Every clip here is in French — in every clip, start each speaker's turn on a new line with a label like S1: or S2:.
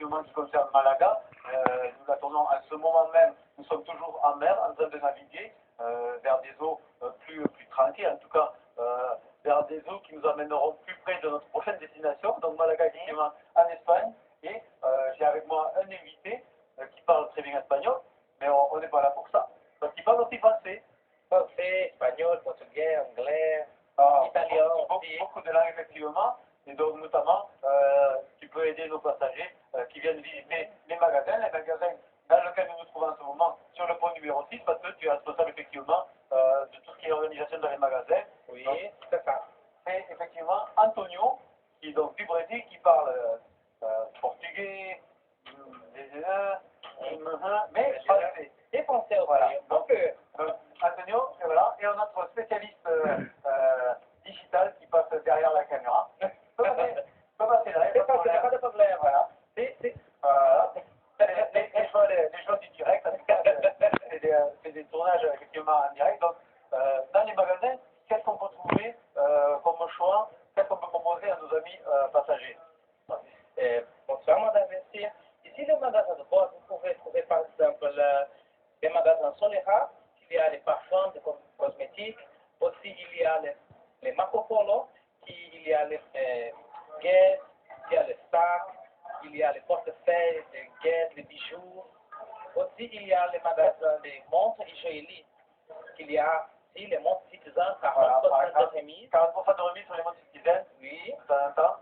S1: effectivement qui concerne Malaga. Nous la tournons à ce moment même. Nous sommes toujours en mer, en train de naviguer vers des eaux plus tranquilles, en tout cas vers des eaux qui nous amèneront plus près de notre prochaine destination, donc Malaga effectivement en Espagne. Et j'ai avec moi un invité qui parle très bien espagnol, mais on n'est pas là pour ça. Donc il parle aussi français.
S2: Français, espagnol, portugais, anglais, italien aussi.
S1: Beaucoup de langues effectivement. Et donc notamment, tu peux aider nos passagers qui viennent visiter les magasins dans lesquels nous nous trouvons en ce moment sur le pont numéro 6, parce que tu es responsable effectivement de tout ce qui est organisation dans les magasins.
S2: Oui,
S1: c'est ça. C'est effectivement Antonio, qui est donc du Brésil, qui parle portugais, mais français.
S2: Et français aussi.
S1: Voilà.
S2: Donc,
S1: Antonio, et voilà, et notre spécialiste digital qui passe derrière la caméra. Peut passer là, il n'y a pas de problème. Voilà. Les choses du direct, c'est des tournages effectivement en direct. Donc, dans les magasins, qu'est-ce qu'on peut trouver comme choix, qu'est-ce qu'on peut proposer à nos amis passagers?
S2: Bonsoir, madame, merci. Ici, le magasin de bord, vous pouvez trouver par exemple les magasins Solera, il y a les parfums, des cosmétiques, aussi il y a les Marco Polo, il y a les guettes, il y a les sacs, il y a les portefeuilles, les guettes, les bijoux. Aussi il y a les magasins des montres et joailleries. Il y a aussi les montres Citizen, 40% de remise.
S1: 40% de remise sur les montres Citizen.
S2: Oui.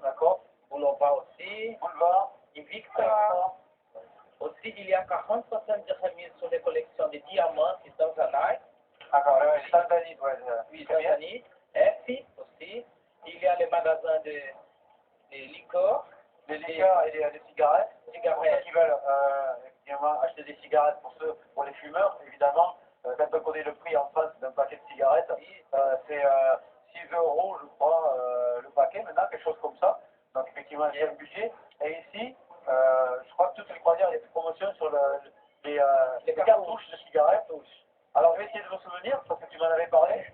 S1: D'accord.
S2: Boulevard aussi.
S1: Boulevard.
S2: Invicta. Aussi, il y a 40% de remise sur les collections de diamants qui sont en Nike.
S1: D'accord, les Tanzanides,
S2: oui, Tanzanie. Et puis, aussi, il y a les magasins de liqueurs.
S1: Les liqueurs et les cigarettes.
S2: Cigarettes.
S1: Pour ceux qui veulent évidemment acheter des cigarettes, pour les fumeurs, évidemment, quand on connaît le prix en France d'un paquet de cigarettes, c'est 6 euros, je crois, le paquet maintenant, quelque chose comme ça. Donc, effectivement, il y a un budget. Et ici, je crois que toutes les croisières, il y a des promotions sur les cartouches de cigarettes. Alors, je vais essayer de me souvenir, parce que tu m'en avais parlé.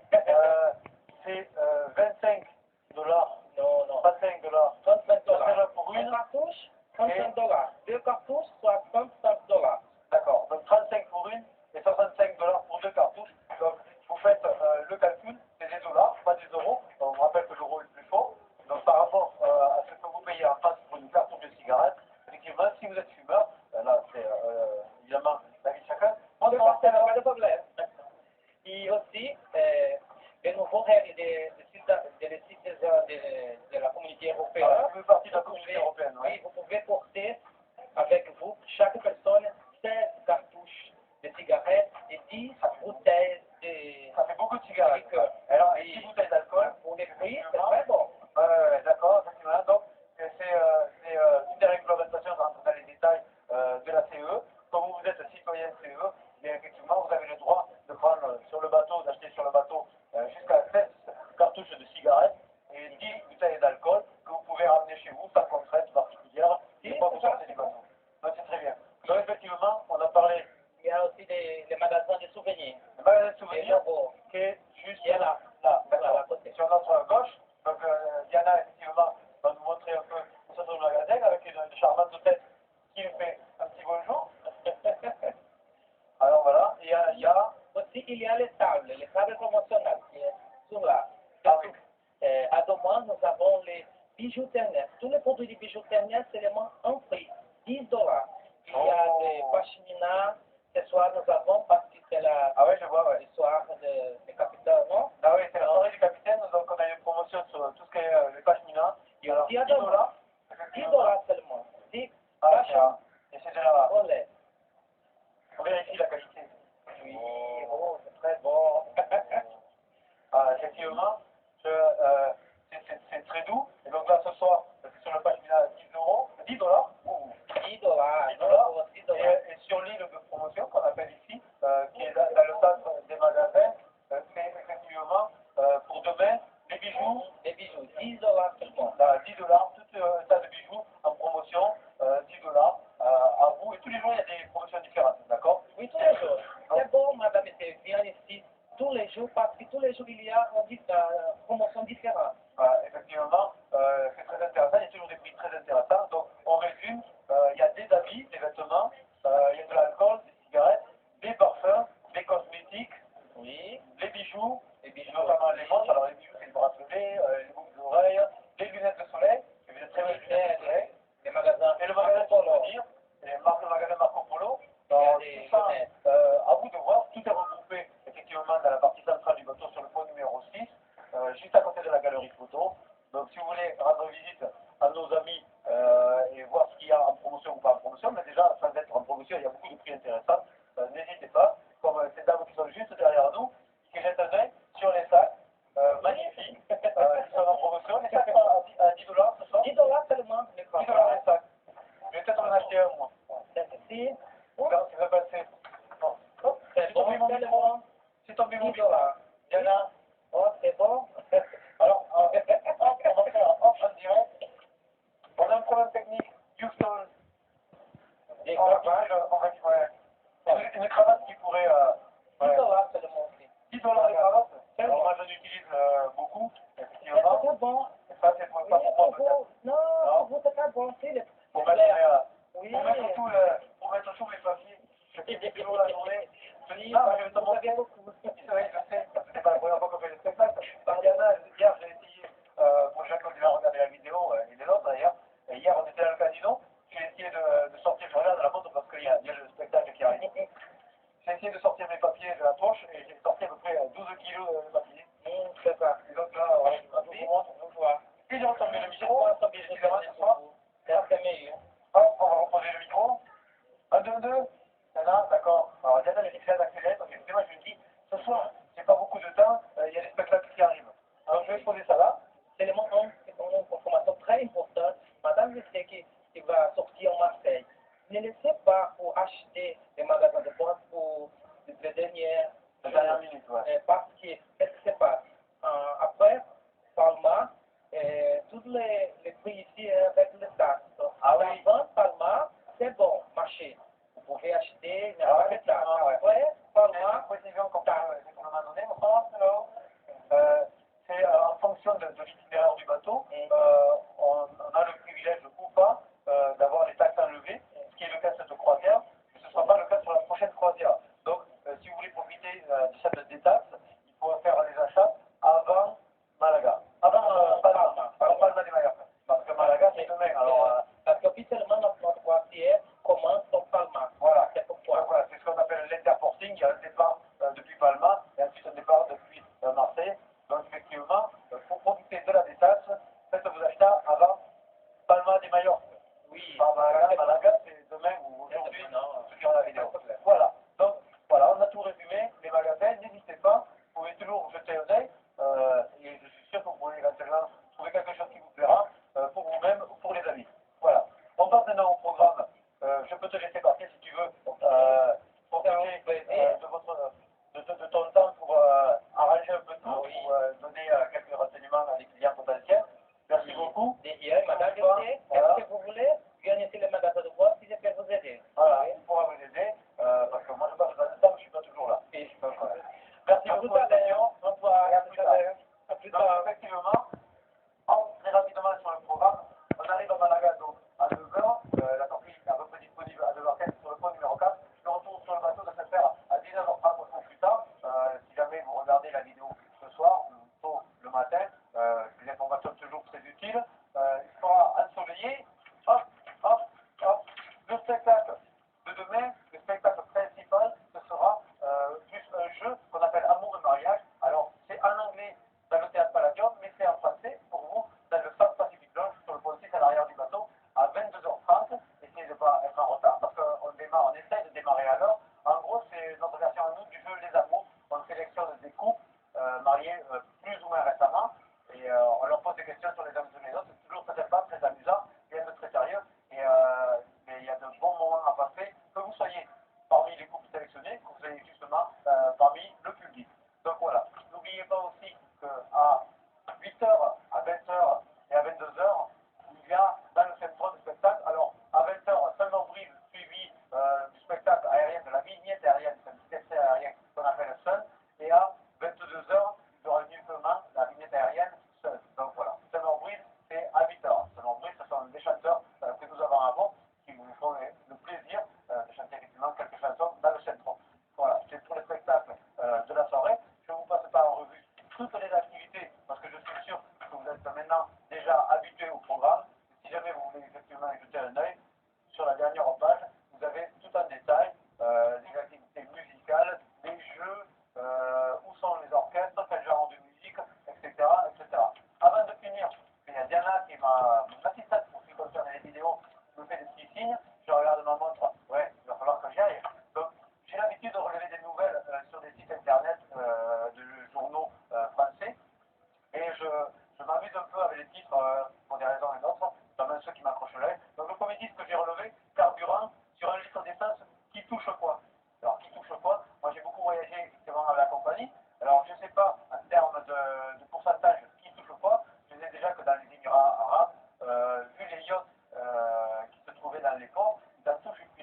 S1: C'est 25 dollars.
S2: Non.
S1: 25 dollars.
S2: 35 dollars.
S1: Pour une
S2: cartouche, 35 dollars. Deux cartouches, soit 35 dollars.
S1: D'accord. Donc, 35 pour une et 65 dollars pour deux cartouches. Donc, vous faites le calcul, c'est des dollars, pas des euros. On vous rappelle que l'euro est le plus fort. Donc, par rapport à ce que vous payez en France pour une cartouche de cigarette, effectivement, si vous êtes fumeur, là, c'est évidemment la vie de chacun.
S2: Pas de problème. Et aussi, les nouveaux règles des citoyens de la communauté européenne.
S1: Vous faites partie de la communauté européenne,
S2: oui. Vous pouvez porter avec vous, chaque personne, 16 cartouches de cigarettes et 10 bouteilles de...
S1: Ça fait beaucoup de cigarettes.
S2: Alors,
S1: 10 bouteilles d'alcool.
S2: Pour les prix, c'est très bon.
S1: D'accord, effectivement. Donc, c'est une des réglementations dans les détails de la CE. Comme vous êtes citoyen CE, bien effectivement, vous avez le droit de prendre sur le bateau, d'acheter sur le bateau jusqu'à 16 cartouches de cigarettes et 10 bouteilles d'alcool que vous pouvez ramener chez vous sans contrainte particulière et pas vous sortir du bateau. Donc, c'est très bien. Donc, effectivement, on a parlé.
S2: Il y a aussi les magasins de souvenirs.
S1: Le magasin de souvenirs qui est juste là, sur notre gauche. Donc, Diana, effectivement, va nous montrer un peu ce magasin avec une charmante tête qui lui fait un petit bonjour. Alors voilà, il y a
S2: aussi il y a les tables promotionnelles qui sont là. À Doman, nous avons les bijoux ternaires. Tous les produits de bijoux ternaires, c'est vraiment un prix, 10 dollars. Il y a des pashminas. Ce soir, nous avons, parce que c'est la l'histoire de capitaine, non?
S1: Ah oui, c'est la soirée du capitaine, donc on a une promotion sur tout ce qui est les pashminas.
S2: Et alors, 10 dollars. 10 dollars seulement. 10
S1: et c'est de la... On vérifie la qualité.
S2: Oui, c'est très bon.
S1: Effectivement, c'est très doux. Et donc là, ce soir, sur le pashmina, 10 dollars.
S2: 10 dollars.
S1: Et sur l'île de promotion qu'on appelle ici, qui est dans le centre des magasins, Et le magasin Souvenir, et le magasin Marco Polo.
S2: Il y a
S1: Alors,
S2: des
S1: tout ça,
S2: jeunettes.
S1: à vous de voir, tout est regroupé effectivement dans la partie centrale du bateau sur le pont numéro 6, juste à côté de la galerie photo. Donc si vous voulez rendre visite à nos amis et voir ce qu'il y a en promotion ou pas en promotion, mais déjà sans être en promotion, il y a beaucoup de prix intéressants, n'hésitez pas, comme ces dames qui sont juste derrière nous, qui jettent un œil sur les sacs magnifiques qui sont en promotion. Les sacs à 10 dollars ce soir.
S2: 10 dollars seulement, je ne crois
S1: 10 dollars
S2: pas.
S1: les sacs. Je vais peut-être en acheter un moi.
S2: Celle-ci,
S1: Regarde, tu veux passer. Bon.
S2: c'est
S1: J'ai tombé
S2: bon,
S1: mon micro.
S2: seulement
S1: C'est tombé mon
S2: 10
S1: micro.
S2: dollars.
S1: Diana.
S2: Oh, c'est bon.
S1: Alors, hop, on va faire off en direct. On a un problème technique. Houston.
S2: Des
S1: On va
S2: cravates,
S1: quitter une cravate qui pourrait.
S2: 10 dollars seulement aussi.
S1: 10 dollars les cravates. Alors, moi, j'en utilise beaucoup,
S2: C'est
S1: effectivement.
S2: très bon.
S1: Ça, c'est pas pour moi, peut-être.
S2: Non, pour vous, c'est très bon. C'est le
S1: Pour mettre,
S2: oui.
S1: pour mettre tous mes papiers. Je fais toujours la journée. Je dis, ah, je vais te
S2: Vous avez
S1: montrer.
S2: beaucoup.
S1: Oui, je sais, c'est pas la première fois qu'on fait le spectacle. Diana, hier j'ai essayé, pour Jacques, on a regardé la vidéo, et les autres d'ailleurs, et hier on était dans le casino, j'ai essayé de sortir, je regarde la montre parce qu'il y a le spectacle qui arrive. J'ai essayé de sortir mes papiers de la poche, et j'ai sorti à peu près 12 kilos de papiers.
S2: C'est ça.
S1: Et donc là, voilà, je vous montre. Et j'ai retombé le micro, excusez-moi ce soir.
S2: C'est meilleur.
S1: Hop, on va reposer le micro. 1, 2, 2. Là, d'accord. Alors, Diana, elle est d'accélérer parce que moi, je lui dis, ce soir, j'ai pas beaucoup de temps, il y a des spectacles qui arrivent. Alors, je vais poser ça là.
S2: Élément 1, c'est une information très importante. Madame le sait qui va sortir en Marseille. Ne laissez pas pour acheter des magasins de boîtes pour les dernières
S1: Minute, ouais.
S2: parce que, qu'est-ce qui se passe? Après, Palma, tous les prix ici avec le taxes.
S1: Ah oui.
S2: Avant Palma, c'est bon, marché. Vous pouvez acheter, mais
S1: Ah,
S2: avec le taxes.
S1: effectivement, ouais.
S2: Après,
S1: C'est
S2: Palma,
S1: une précision qu'on m'a donnée, mon frère. C'est en fonction de l'itinéraire du bateau, on a le privilège ou pas d'avoir les taxes enlevées, ce qui est le cas de cette croisière, mais ce ne sera pas le cas sur la prochaine croisière. Donc, si vous voulez profiter de cette détaxe, il faut faire les achats avant Malaga, avant Palma de Mallorca, parce que Malaga c'est demain. Alors,
S2: parce qu'officiellement, notre croisière commence sur Palma.
S1: voilà,
S2: C'est pourquoi.
S1: voilà, c'est ce qu'on appelle l'interporting. Il y a un départ depuis Palma et ensuite un départ depuis Marseille. Donc effectivement, pour profiter de la détaxe, faites-vous acheter avant Palma de Mallorca.
S2: Oui.
S1: Par Malaga, c'est demain ou aujourd'hui, ceux qui ont la vidéo. Voilà. Donc voilà, on a tout résumé. Les magasins, n'hésitez pas, vous pouvez toujours jeter un œil et je suis sûr que vous pourrez éventuellement trouver quelque chose qui vous plaira pour vous-même ou pour les amis. Voilà. On passe maintenant au programme. Je peux te laisser partir si tu veux. Profiter de ton temps pour arranger un peu tout, pour donner quelques renseignements à des clients potentiels. Merci beaucoup.
S2: D'ailleurs, madame, qu'est-ce que vous voulez? Venez sur le magasin de bois si je peux vous aider.
S1: Voilà, il pourra vous aider, parce que moi je passe dans le temps, je ne suis pas toujours là. Merci beaucoup, attention.
S2: Au revoir.
S1: Et à plus tard.
S2: À plus
S1: Donc,
S2: tard.
S1: effectivement, très rapidement sur le programme, on arrive à Malaga donc à 9h, la sortie est à peu près disponible à 9h15 sur le pont numéro 4. Le retour sur le bateau doit se faire à 19h30 ou plus tard. Si jamais vous regardez la vidéo ce soir ou tôt le matin, des informations toujours très utiles. Il sera ensoleillé. Hop, hop, hop. Le spectacle de demain, le spectacle principal, ce sera juste un jeu qu'on appelle Amour et Mariage. Alors, c'est en anglais dans le théâtre Palladium, mais c'est en français pour vous dans le South Pacific Lounge sur le pont 6 à l'arrière du bateau à 22h30. Essayez de ne pas être en retard parce qu'on essaie de démarrer à l'heure. En gros, c'est notre version à nous du jeu Les Amours. On sélectionne des couples mariés plus ou moins récemment et on leur pose des questions sur les uns sur les autres. C'est toujours très sympa, très amusant, rien de très sérieux et mais il y a de bons moments à passer.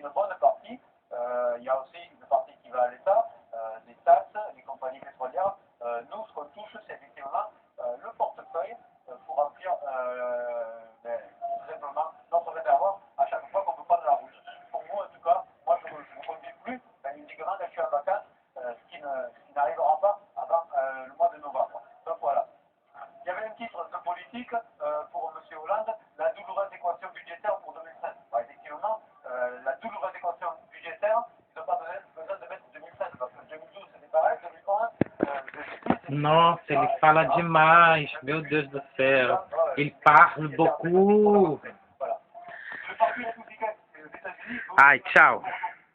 S1: une bonne partie. Il y a aussi une partie qui va à l'État, les taxes, les compagnies pétrolières. Nous, ce qu'on touche, c'est effectivement le portefeuille pour remplir tout simplement notre réservoir à chaque fois qu'on peut prendre la route. Pour moi, en tout cas, moi je ne conduis plus uniquement quand je suis en vacances, ce qui n'arrivera pas avant le mois de novembre. Donc voilà. Il y avait un titre de politique pour M. Hollande, la douloureuse équation budgétaire pour 2016. Effectivement, la douloureuse équation budgétaire, ils n'ont pas besoin de mettre 2016, parce que 2012 c'était pareil, 2011, 2010...
S3: Nossa, ele fala demais, meu Deus do céu. Il parle beaucoup.
S1: Voilà. Le Parti républicain des États-Unis...
S3: Ai, tchau.